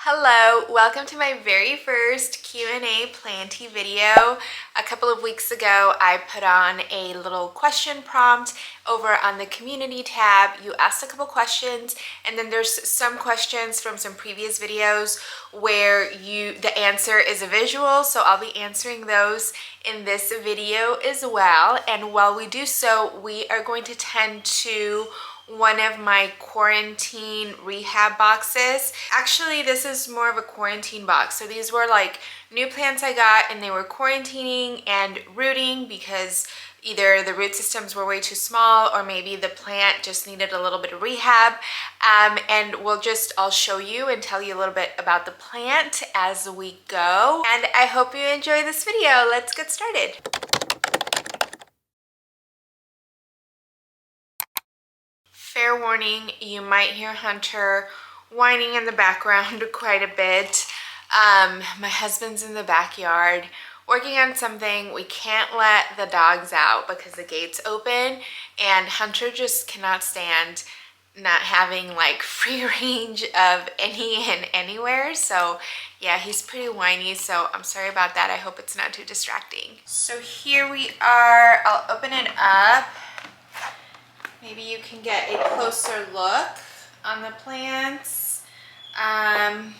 Hello, welcome to my very first Q&A planty video. A couple of weeks ago, I put on a little question prompt over on the community tab. You asked a couple questions, and then there's some questions from some previous videos where the answer is a visual, so I'll be answering those in this video as well. And while we do so, we are going to tend to one of my quarantine rehab boxes. Actually, this is more of a quarantine box. So these were like new plants I got, and they were quarantining and rooting because either the root systems were way too small or maybe the plant just needed a little bit of rehab. And I'll show you and tell you a little bit about the plant as we go. And I hope you enjoy this video. Let's get started. Fair warning, you might hear Hunter whining in the background quite a bit. My husband's in the backyard working on something. We can't let the dogs out because the gate's open, and Hunter just cannot stand not having like free range of any and anywhere. So yeah, he's pretty whiny, so I'm sorry about that. I hope it's not too distracting. So here we are. I'll open it up. Maybe you can get a closer look on the plants. And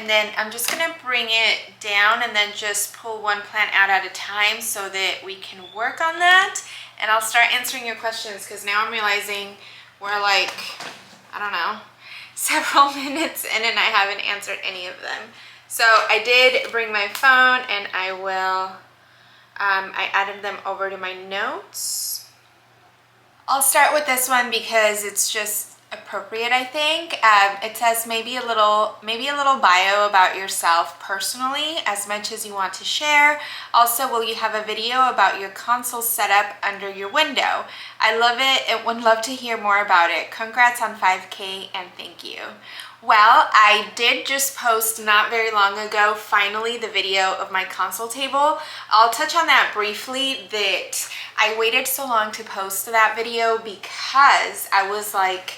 then I'm just gonna bring it down and then just pull one plant out at a time so that we can work on that. And I'll start answering your questions because now I'm realizing we're like, I don't know, several minutes in and I haven't answered any of them. So I did bring my phone and I added them over to my notes. I'll start with this one because it's just appropriate, I think. It says maybe a little bio about yourself personally, as much as you want to share. Also, will you have a video about your console setup under your window? I love it and would love to hear more about it. Congrats on 5K and thank you. Well, I did just post not very long ago, finally, the video of my console table. I'll touch on that briefly, that I waited so long to post that video because I was like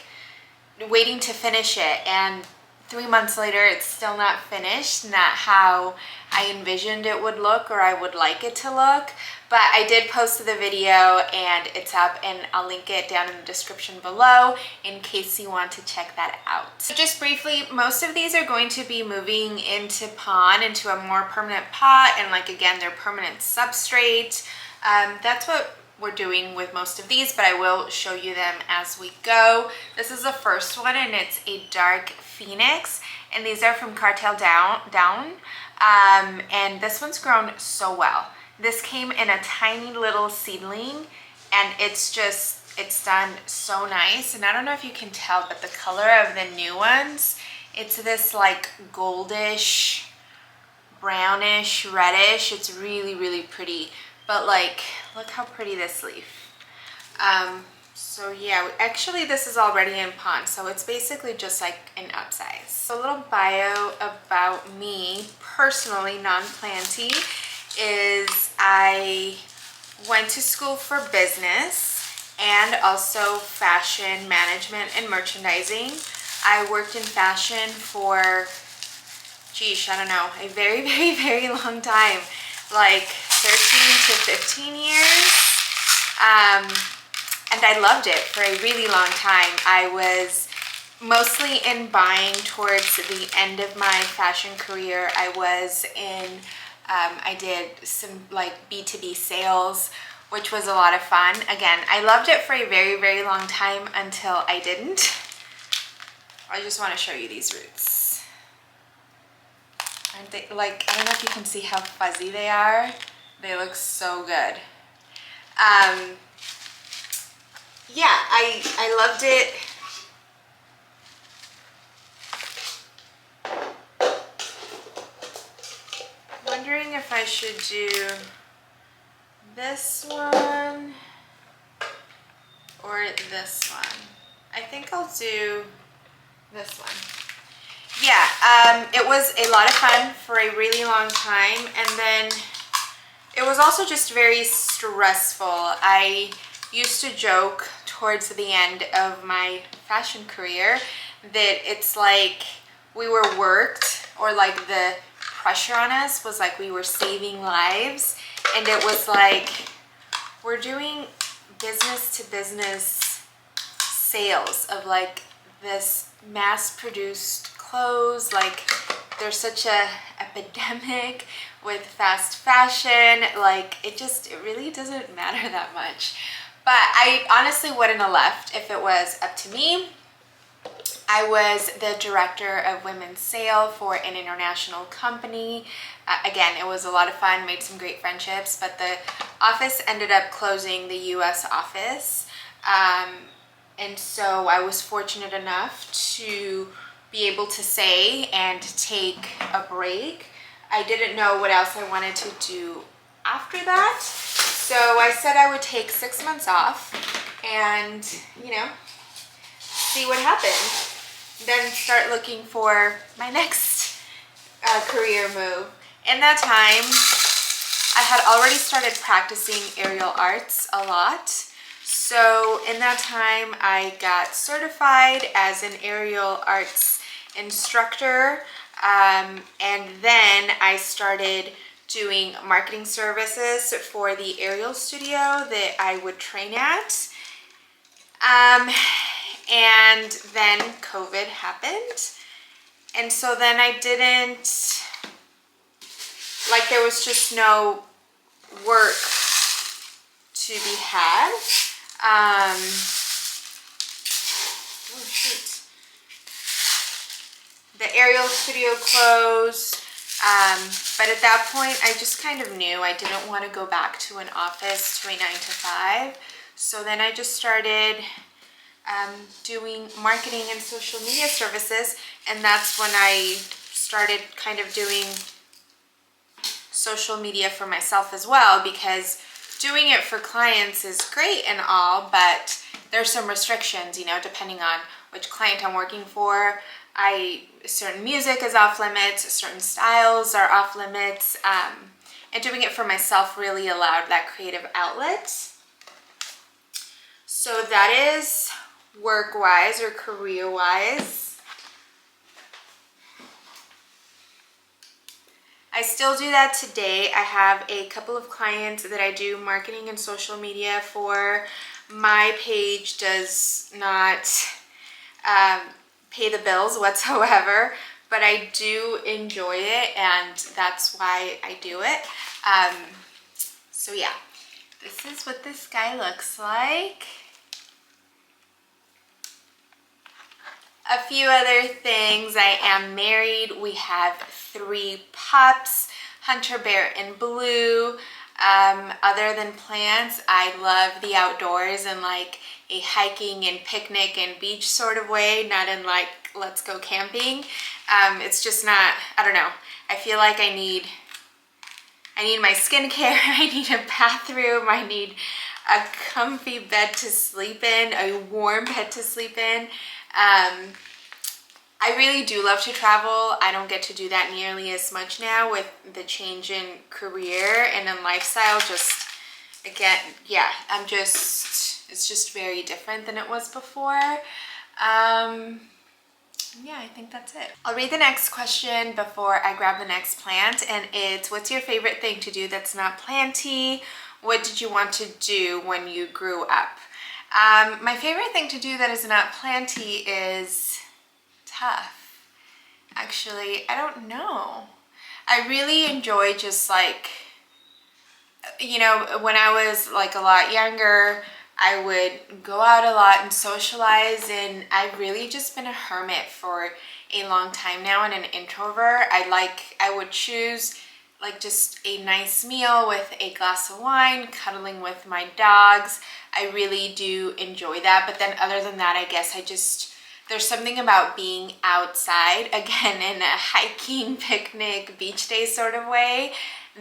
waiting to finish it, and 3 months later it's still not finished, not how I envisioned it would look or I would like it to look. But I did post the video and it's up, and I'll link it down in the description below in case you want to check that out. So just briefly, most of these are going to be moving into a more permanent pot, and like again, they're permanent substrate. That's what we're doing with most of these, but I will show you them as we go. This is the first one, and it's a dark phoenix, and these are from Cartel Down. And this one's grown so well. This came in a tiny little seedling, and it's done so nice. And I don't know if you can tell, but the color of the new ones, it's this like goldish, brownish, reddish. It's really, really pretty. But like, look how pretty this leaf. So yeah, actually this is already in pond, so it's basically just like an upsize. So a little bio about me personally, non-planty, is I went to school for business and also fashion management and merchandising. I worked in fashion for, geez, I don't know, a very, very, very long time, like 13 to 15 years. And I loved it for a really long time. I was mostly in buying towards the end of my fashion career. I did some like B2B sales, which was a lot of fun. Again, I loved it for a very, very long time until I didn't. I just want to show you these roots. Aren't they, like, I don't know if you can see how fuzzy they are. They look so good. Yeah, I loved it. Wondering if I should do this one or this one. I think I'll do this one. Yeah, it was a lot of fun for a really long time, and then it was also just very stressful. I used to joke towards the end of my fashion career that it's like we were worked, or like the pressure on us was like we were saving lives, and it was like we're doing business to business sales of like this mass-produced clothes. Like there's such a epidemic with fast fashion. Like it really doesn't matter that much. But I honestly wouldn't have left if it was up to me. I was the director of women's sale for an international company. Again, it was a lot of fun, made some great friendships, but the office ended up closing, the US office. And so I was fortunate enough to be able to say and take a break. I didn't know what else I wanted to do after that. So I said I would take 6 months off and, you know, see what happened. Then start looking for my next career move. In that time, I had already started practicing aerial arts a lot. So in that time, I got certified as an aerial arts instructor. And then I started doing marketing services for the aerial studio that I would train at. And then COVID happened. And so then I didn't, like there was just no work to be had. Oh shoot. The aerial studio closed. But at that point, I just kind of knew I didn't want to go back to an office to a 9 to 5. So then I just started doing marketing and social media services, and that's when I started kind of doing social media for myself as well, because doing it for clients is great and all, but there's some restrictions, you know, depending on which client I'm working for. Certain music is off limits, certain styles are off limits, and doing it for myself really allowed that creative outlet. So that is work-wise or career-wise. I still do that today. I have a couple of clients that I do marketing and social media for. My page does not pay the bills whatsoever, but I do enjoy it, and that's why I do it. So yeah, this is what this guy looks like. A few other things. I am married. We have 3 pups, Hunter, Bear, and Blue. Other than plants, I love the outdoors in like a hiking and picnic and beach sort of way, not in like let's go camping. It's just not, I don't know. I feel like I need my skincare, I need a bathroom, I need a comfy bed to sleep in, a warm bed to sleep in. I really do love to travel. I don't get to do that nearly as much now with the change in career and in lifestyle. Just, again, yeah, it's just very different than it was before. Yeah, I think that's it. I'll read the next question before I grab the next plant, and it's, what's your favorite thing to do that's not planty? What did you want to do when you grew up? My favorite thing to do that is not planty is tough. Actually, I don't know. I really enjoy just like, you know, when I was like a lot younger, I would go out a lot and socialize, and I've really just been a hermit for a long time now and an introvert. I would choose like just a nice meal with a glass of wine, cuddling with my dogs. I really do enjoy that. But then other than that, I guess there's something about being outside, again, in a hiking, picnic, beach day sort of way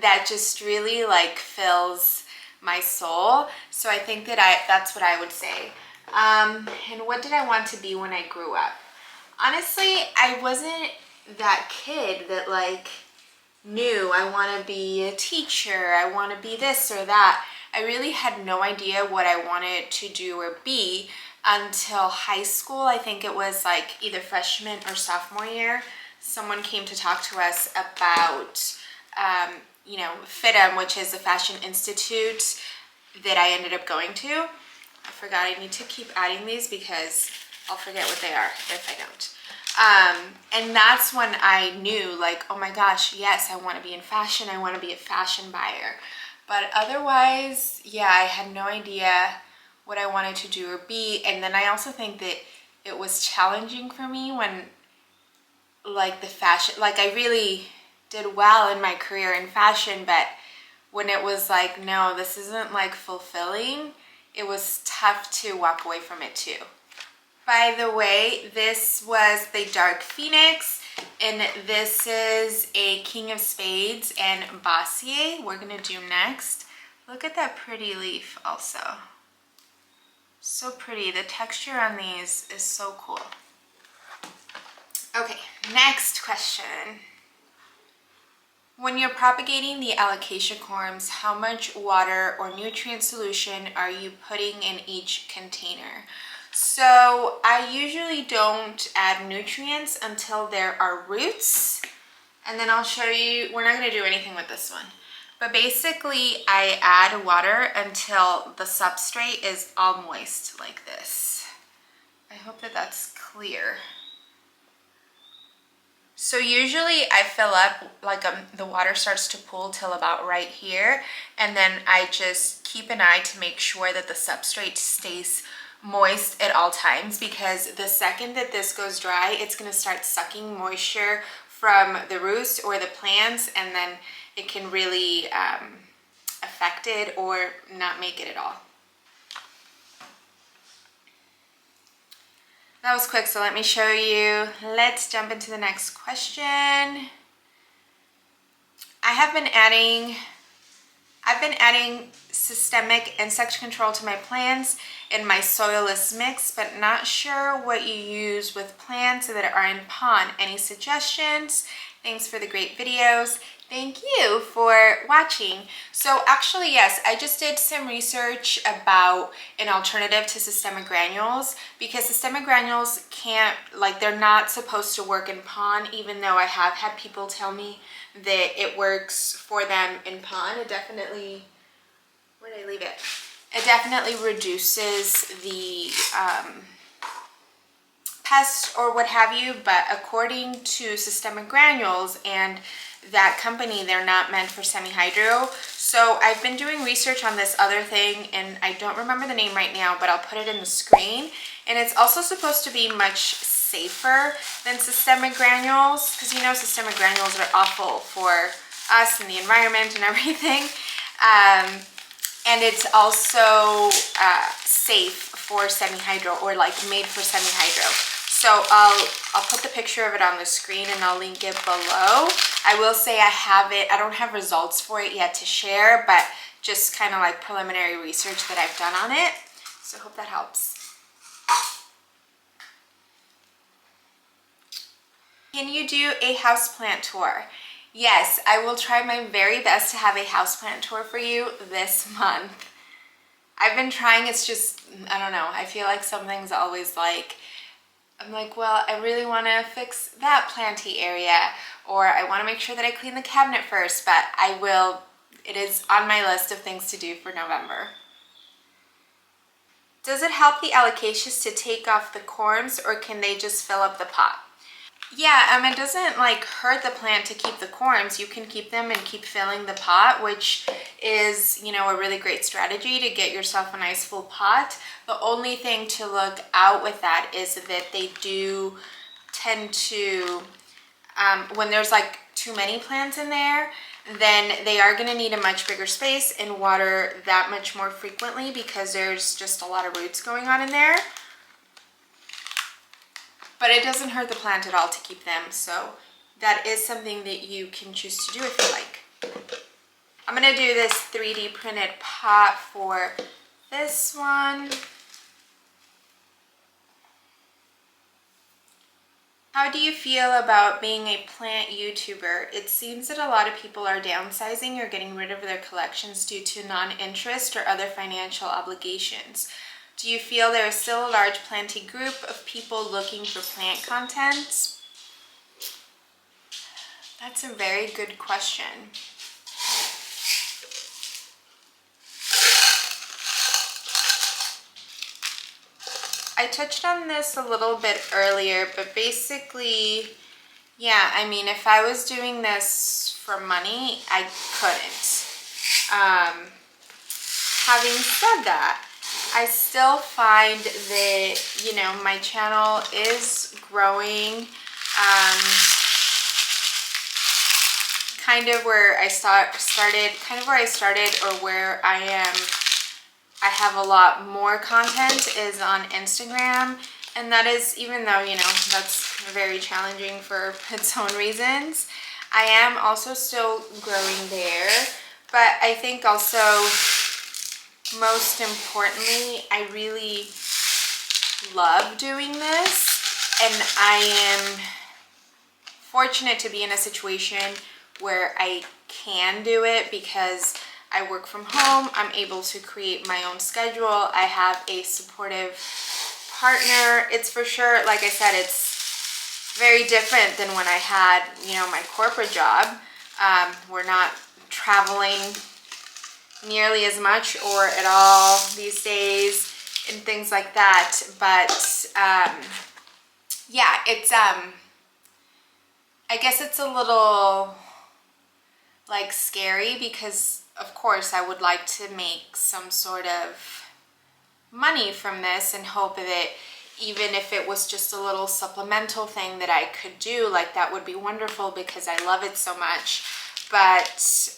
that just really like fills my soul. So I think that that's what I would say. And what did I want to be when I grew up? Honestly, I wasn't that kid that like knew I want to be a teacher, I want to be this or that. I really had no idea what I wanted to do or be until high school. I think it was like either freshman or sophomore year. someone came to talk to us about, you know, FITM, which is the Fashion Institute that I ended up going to. I forgot, I need to keep adding these because I'll forget what they are if I don't. And that's when I knew, like, oh my gosh, yes, I want to be in fashion. I want to be a fashion buyer. But otherwise, yeah, I had no idea what I wanted to do or be. And then I also think that it was challenging for me when, like, the fashion, like, I really did well in my career in fashion, but when it was like, no, this isn't like fulfilling, it was tough to walk away from it too. By the way, this was the Dark Phoenix, and this is a King of Spades and Bossier we're gonna do next. Look at that pretty leaf also. So pretty. The texture on these is so cool. Okay, next question. When you're propagating the alocasia corms, how much water or nutrient solution are you putting in each container? So I usually don't add nutrients until there are roots, and then I'll show you, we're not going to do anything with this one. But basically I add water until the substrate is all moist like this. I hope that that's clear. So usually I fill up, like the water starts to pool till about right here, and then I just keep an eye to make sure that the substrate stays moist at all times, because the second that this goes dry, it's going to start sucking moisture from the roots or the plants, and then it can really affect it or not make it at all. That was quick, so let me show you. Let's jump into the next question. I've been adding systemic insect control to my plants in my soilless mix, but not sure what you use with plants that are in pond. Any suggestions? Thanks for the great videos. Thank you for watching. So actually, yes, I just did some research about an alternative to systemic granules, because systemic granules can't, like, they're not supposed to work in pond, even though I have had people tell me that it works for them in pond. It definitely, where did I leave it? It definitely reduces the pest or what have you, but according to systemic granules and that company, they're not meant for semi-hydro. So I've been doing research on this other thing, and I don't remember the name right now, but I'll put it in the screen. And it's also supposed to be much safer than systemic granules, because you know systemic granules are awful for us and the environment and everything. And it's also safe for semi-hydro, or like made for semi-hydro. So I'll put the picture of it on the screen and I'll link it below. I will say I don't have results for it yet to share, but just kind of like preliminary research that I've done on it. So I hope that helps. Can you do a houseplant tour? Yes, I will try my very best to have a houseplant tour for you this month. I've been trying, it's just, I don't know, I feel like something's always like, I'm like, well, I really want to fix that planty area, or I want to make sure that I clean the cabinet first, but I will, it is on my list of things to do for November. Does it help the alocasias to take off the corms, or can they just fill up the pot? Yeah, it doesn't like hurt the plant to keep the corms. You can keep them and keep filling the pot, which is, you know, a really great strategy to get yourself a nice full pot. The only thing to look out with that is that they do tend to, when there's like too many plants in there, then they are going to need a much bigger space and water that much more frequently, because there's just a lot of roots going on in there. But it doesn't hurt the plant at all to keep them, so that is something that you can choose to do if you like. I'm going to do this 3D printed pot for this one. How do you feel about being a plant YouTuber? It seems that a lot of people are downsizing or getting rid of their collections due to non-interest or other financial obligations. Do you feel there is still a large planty group of people looking for plant content? That's a very good question. I touched on this a little bit earlier, but basically, yeah, I mean, if I was doing this for money, I couldn't. Having said that, I still find that, you know, my channel is growing. Kind of where I started, or where I am, I have a lot more content is on Instagram. And that is, even though, you know, that's very challenging for its own reasons, I am also still growing there. But I think also, most importantly, I really love doing this, and I am fortunate to be in a situation where I can do it because I work from home. I'm able to create my own schedule. I have a supportive partner. It's for sure, like I said, it's very different than when I had, you know, my corporate job. We're not traveling nearly as much or at all these days and things like that. But yeah, it's I guess it's a little like scary because of course I would like to make some sort of money from this and hope that even if it was just a little supplemental thing that I could do, like that would be wonderful because I love it so much. But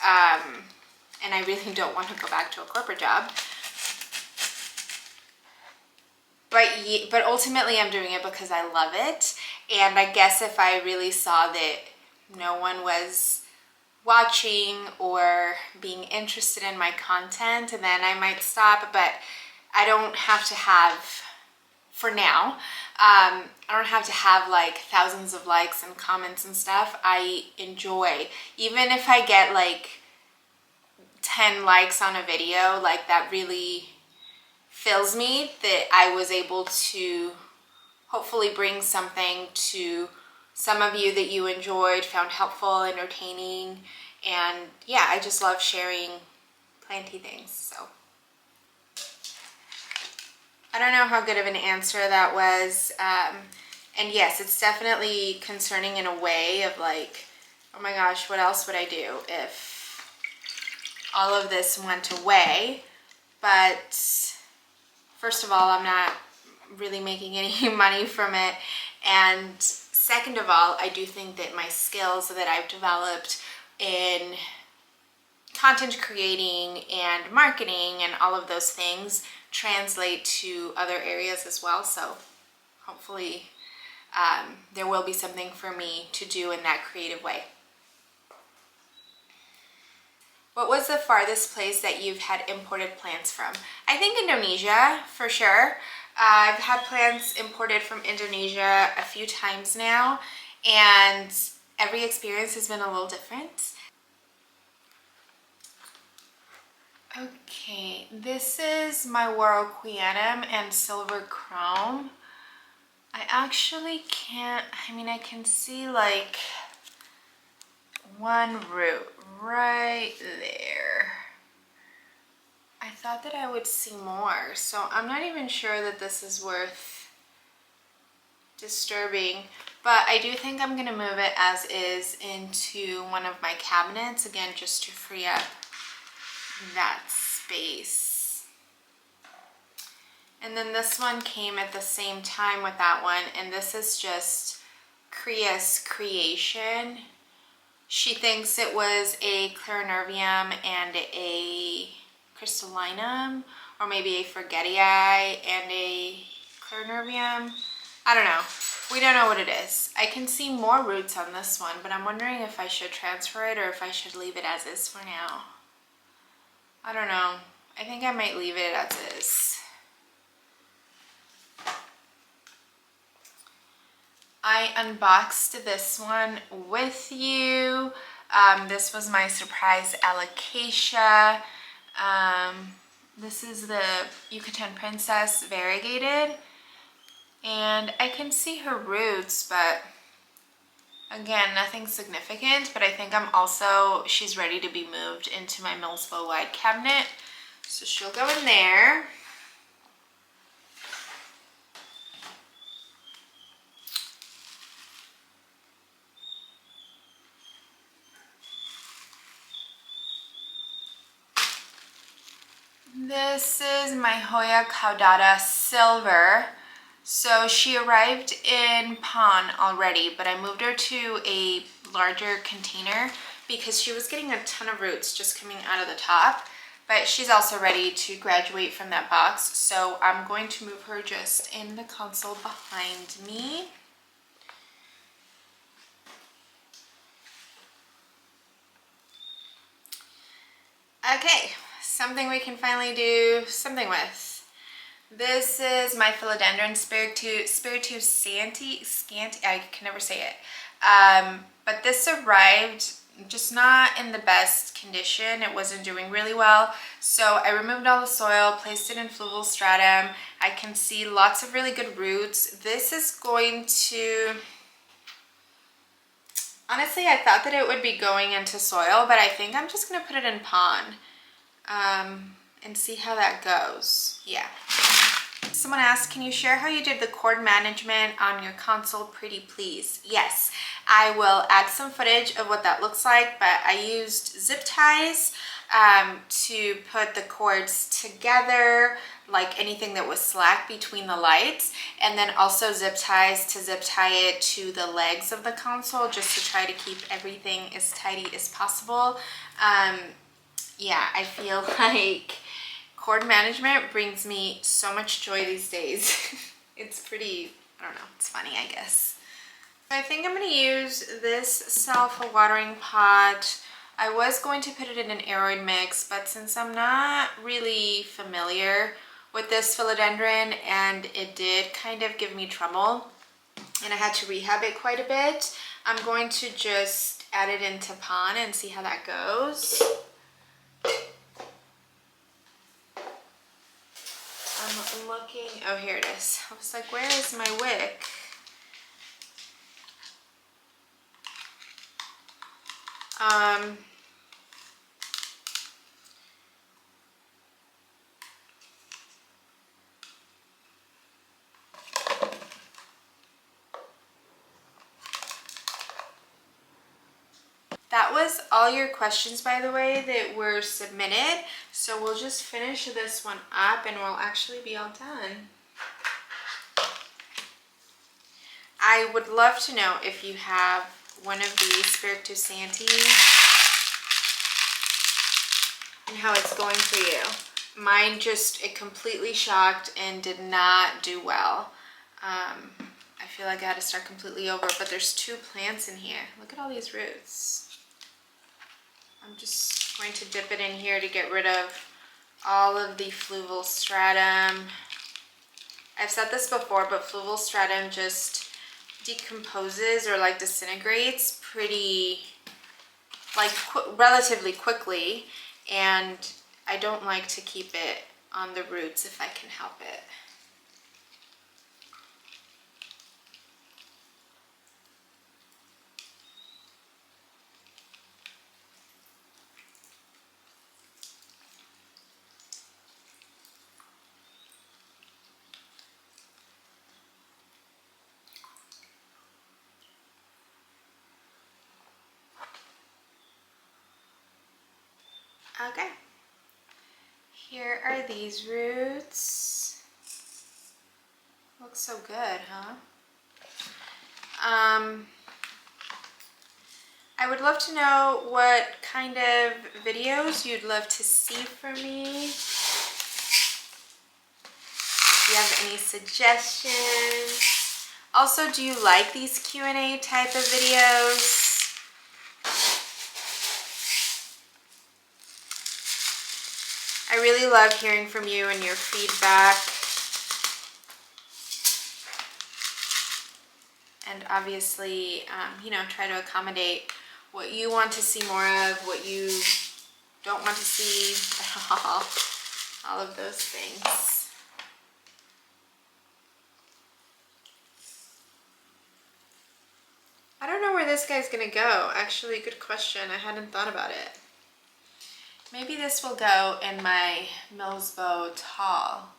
and I really don't want to go back to a corporate job. But ultimately I'm doing it because I love it. And I guess if I really saw that no one was watching or being interested in my content, then I might stop. But I don't have to have, for now, I don't have to have like thousands of likes and comments and stuff. I enjoy, even if I get like 10 likes on a video, like that really fills me that I was able to hopefully bring something to some of you that you enjoyed, found helpful, entertaining, and yeah, I just love sharing planty things. So I don't know how good of an answer that was, and yes, it's definitely concerning in a way of like, oh my gosh, what else would I do if all of this went away? But first of all, I'm not really making any money from it, and second of all, I do think that my skills that I've developed in content creating and marketing and all of those things translate to other areas as well. So hopefully there will be something for me to do in that creative way. What was the farthest place that you've had imported plants from? I think Indonesia, for sure. I've had plants imported from Indonesia a few times now, and every experience has been a little different. Okay, this is my Warocqueanum and Silver Chrome. I actually can't, I mean, I can see like one root right there. I thought that I would see more, so I'm not even sure that this is worth disturbing, but I do think I'm gonna move it as is into one of my cabinets, again, just to free up that space. And then this one came at the same time with that one, and this is just Kriya's creation. She thinks it was a clarinervium and a crystallinum, or maybe a forgetii and a clarinervium. I don't know. We don't know what it is. I can see more roots on this one, but I'm wondering if I should transfer it or if I should leave it as is for now. I don't know. I think I might leave it as is. I unboxed this one with you. This was my surprise alocasia. This is the Yucatan Princess variegated, and I can see her roots, but Again, nothing significant, but I think she's ready to be moved into my Millsville wide cabinet. So she'll go in there. This is my Hoya Caudata Silver. So she arrived in Pawn already, but I moved her to a larger container because she was getting a ton of roots just coming out of the top. But she's also ready to graduate from that box. So I'm going to move her just in the console behind me. Okay, something we can finally do something with. This is my philodendron Spiritu Scanty, I can never say it. But this arrived just not in the best condition. It wasn't doing really well. So I removed all the soil, placed it in fluvial stratum. I can see lots of really good roots. This is going to, honestly, I thought that it would be going into soil, but I think I'm just gonna put it in pond and see how that goes. Yeah. Someone asked, can you share how you did the cord management on your console, pretty please? Yes, I will add some footage of what that looks like, but I used zip ties to put the cords together, like anything that was slack between the lights, and then also zip ties to zip tie it to the legs of the console just to try to keep everything as tidy as possible. Yeah, I feel like cord management brings me so much joy these days. It's pretty, I don't know, it's funny, I guess. I think I'm gonna use this self-watering pot. I was going to put it in an aroid mix, but since I'm not really familiar with this philodendron and it did kind of give me trouble and I had to rehab it quite a bit, I'm going to just add it into pond and see how that goes. I'm looking, oh, here it is. I was like, where is my wick? That was all your questions, by the way, that were submitted. So we'll just finish this one up and we'll actually be all done. I would love to know if you have one of these Spiritu Santi and how it's going for you. Mine just, it completely shocked and did not do well. I feel like I had to start completely over, but there's 2 plants in here. Look at all these roots. I'm just going to dip it in here to get rid of all of the fluvial stratum. I've said this before, but fluvial stratum just decomposes or like disintegrates pretty, like relatively quickly, and I don't like to keep it on the roots if I can help it. Okay, here are these roots. Looks so good, huh? I would love to know what kind of videos you'd love to see from me. If you have any suggestions. Also, do you like these Q&A type of videos? I really love hearing from you and your feedback. And obviously, you know, try to accommodate what you want to see more of, what you don't want to see at all of those things. I don't know where this guy's gonna go. Actually, good question. I hadn't thought about it. Maybe this will go in my Millsbow tall.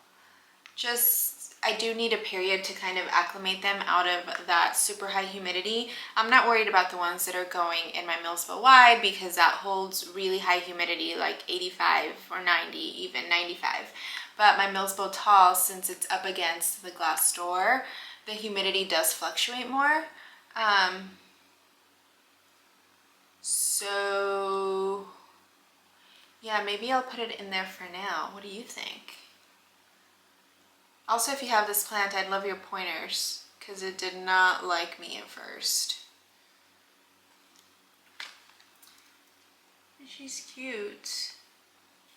I do need a period to kind of acclimate them out of that super high humidity. I'm not worried about the ones that are going in my Millsbow wide because that holds really high humidity, like 85 or 90, even 95. But my Millsbow tall, since it's up against the glass door, the humidity does fluctuate more. So yeah, maybe I'll put it in there for now. What do you think? Also, if you have this plant, I'd love your pointers because it did not like me at first. She's cute.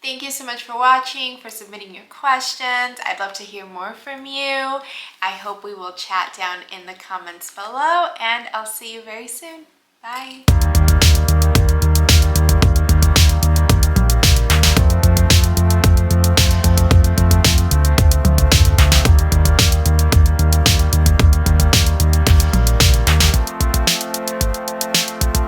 Thank you so much for watching, for submitting your questions. I'd love to hear more from you. I hope we will chat down in the comments below, and I'll see you very soon. Bye.